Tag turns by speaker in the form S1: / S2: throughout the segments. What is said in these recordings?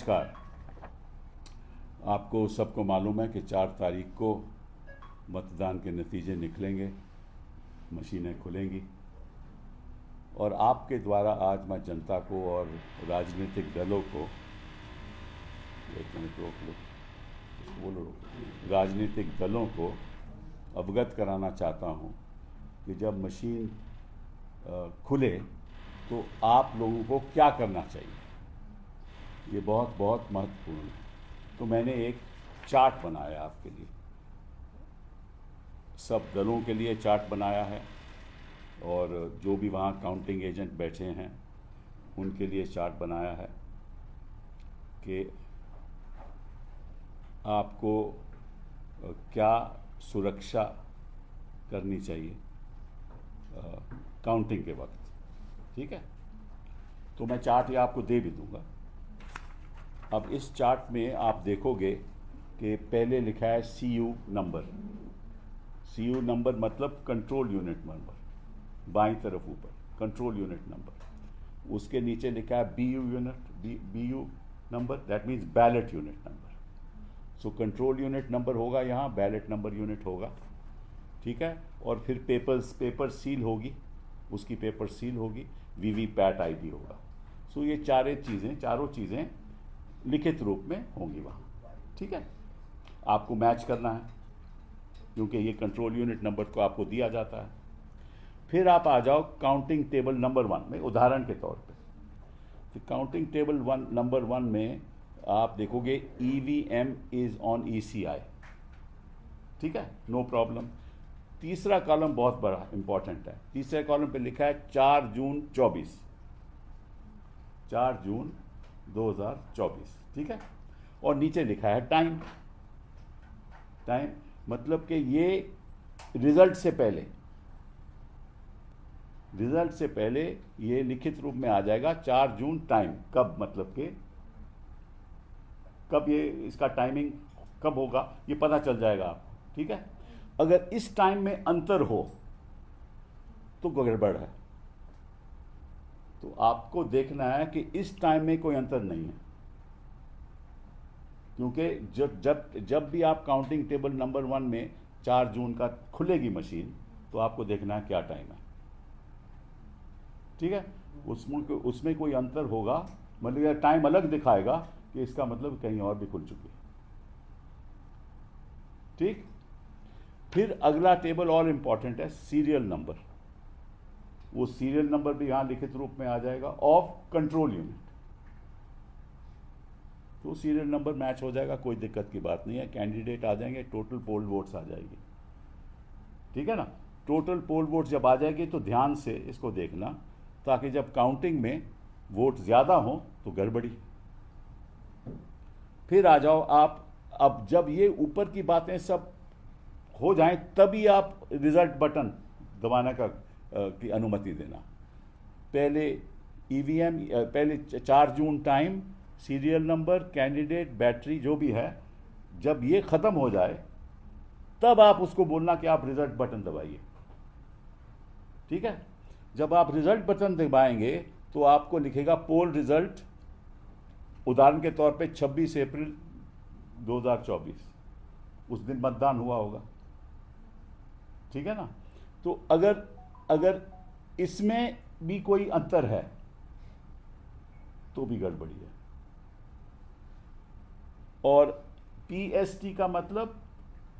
S1: नमस्कार। आपको सबको मालूम है कि 4 तारीख को मतदान के नतीजे निकलेंगे, मशीनें खुलेंगी और आपके द्वारा आज मैं जनता को और राजनीतिक दलों को, एक मिनट रोक लो, बोलो, राजनीतिक दलों को अवगत कराना चाहता हूँ कि जब मशीन खुले तो आप लोगों को क्या करना चाहिए। ये बहुत बहुत महत्वपूर्ण है। तो मैंने एक चार्ट बनाया आपके लिए, सब दलों के लिए चार्ट बनाया है और जो भी वहाँ काउंटिंग एजेंट बैठे हैं उनके लिए चार्ट बनाया है कि आपको क्या सुरक्षा करनी चाहिए काउंटिंग के वक्त। ठीक है, तो मैं चार्ट ये आपको दे भी दूंगा। अब इस चार्ट में आप देखोगे कि पहले लिखा है CU नंबर। CU नंबर मतलब कंट्रोल यूनिट नंबर, बाईं तरफ ऊपर कंट्रोल यूनिट नंबर। उसके नीचे लिखा है BU number, that means ballot unit number. So control unit number होगा यहाँ, बैलेट नंबर यूनिट होगा। ठीक है, और फिर पेपर सील होगी, उसकी पेपर सील होगी, VVPAT ID होगा। सो ये चारों चीज़ें लिखित रूप में होंगी वहाँ। ठीक है, आपको मैच करना है क्योंकि ये कंट्रोल यूनिट नंबर को आपको दिया जाता है। फिर आप आ जाओ काउंटिंग टेबल नंबर 1 में, उदाहरण के तौर पे। तो काउंटिंग टेबल नंबर 1 में आप देखोगे EVM इज ऑन ECI। ठीक है, नो प्रॉब्लम। तीसरा कॉलम बहुत बड़ा इंपॉर्टेंट है। तीसरे कॉलम पे लिखा है 4 जून 24, 4 जून 2024। ठीक है, और नीचे लिखा है टाइम मतलब कि ये रिजल्ट से पहले ये लिखित रूप में आ जाएगा 4 जून टाइम। कब मतलब कि कब ये इसका टाइमिंग कब होगा ये पता चल जाएगा आपको। ठीक है, अगर इस टाइम में अंतर हो तो गड़बड़ है। तो आपको देखना है कि इस टाइम में कोई अंतर नहीं है, क्योंकि जब भी आप काउंटिंग टेबल नंबर 1 में 4 जून का खुलेगी मशीन तो आपको देखना है क्या टाइम है। ठीक है, उसमें कोई अंतर होगा, मतलब यह टाइम अलग दिखाएगा कि इसका मतलब कहीं और भी खुल चुकी है। ठीक, फिर अगला टेबल और इंपॉर्टेंट है सीरियल नंबर। वो सीरियल नंबर भी यहां लिखित रूप में आ जाएगा ऑफ कंट्रोल यूनिट। तो सीरियल नंबर मैच हो जाएगा, कोई दिक्कत की बात नहीं है। कैंडिडेट आ जाएंगे, टोटल पोल वोट्स आ जाएगी। ठीक है ना, टोटल पोल वोट्स जब आ जाएगी तो ध्यान से इसको देखना, ताकि जब काउंटिंग में वोट ज्यादा हो तो गड़बड़ी। फिर आ जाओ आप, अब जब ये ऊपर की बातें सब हो जाएं तभी आप रिजल्ट बटन दबाने की अनुमति देना। पहले EVM, पहले 4 जून time, serial number, candidate, battery जो भी है, जब ये खत्म हो जाए तब आप उसको बोलना कि आप रिजल्ट बटन दबाइए। ठीक है, जब आप रिजल्ट बटन दबाएंगे तो आपको लिखेगा पोल रिजल्ट, उदाहरण के तौर पे 26 अप्रैल 2024, उस दिन मतदान हुआ होगा। ठीक है ना, तो अगर इसमें भी कोई अंतर है तो भी गड़बड़ी है। और PST का मतलब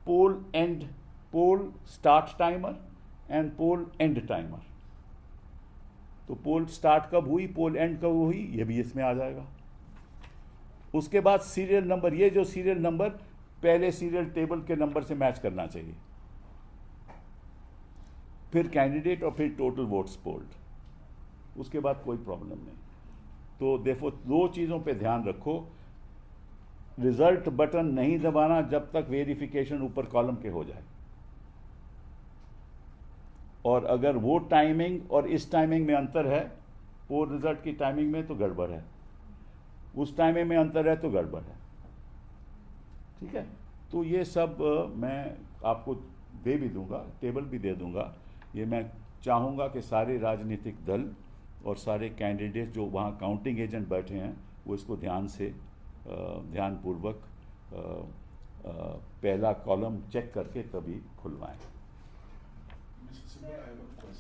S1: poll start timer and poll end timer. तो पोल स्टार्ट कब हुई, पोल एंड कब हुई, ये भी इसमें आ जाएगा। उसके बाद सीरियल नंबर, ये जो सीरियल नंबर पहले सीरियल टेबल के नंबर से मैच करना चाहिए। फिर कैंडिडेट और फिर टोटल वोट्स पोल्ड, उसके बाद कोई प्रॉब्लम नहीं। तो देखो, 2 चीज़ों पे ध्यान रखो। रिजल्ट बटन नहीं दबाना जब तक वेरिफिकेशन ऊपर कॉलम के हो जाए, और अगर वो टाइमिंग और इस टाइमिंग में अंतर है, पोल रिजल्ट की टाइमिंग में, तो गड़बड़ है। उस टाइमिंग में अंतर है तो गड़बड़ है। ठीक है, तो ये सब मैं आपको दे भी दूंगा, टेबल भी दे दूंगा। ये मैं चाहूँगा कि सारे राजनीतिक दल और सारे कैंडिडेट जो वहाँ काउंटिंग एजेंट बैठे हैं वो इसको ध्यान से ध्यानपूर्वक पहला कॉलम चेक करके तभी खुलवाएं।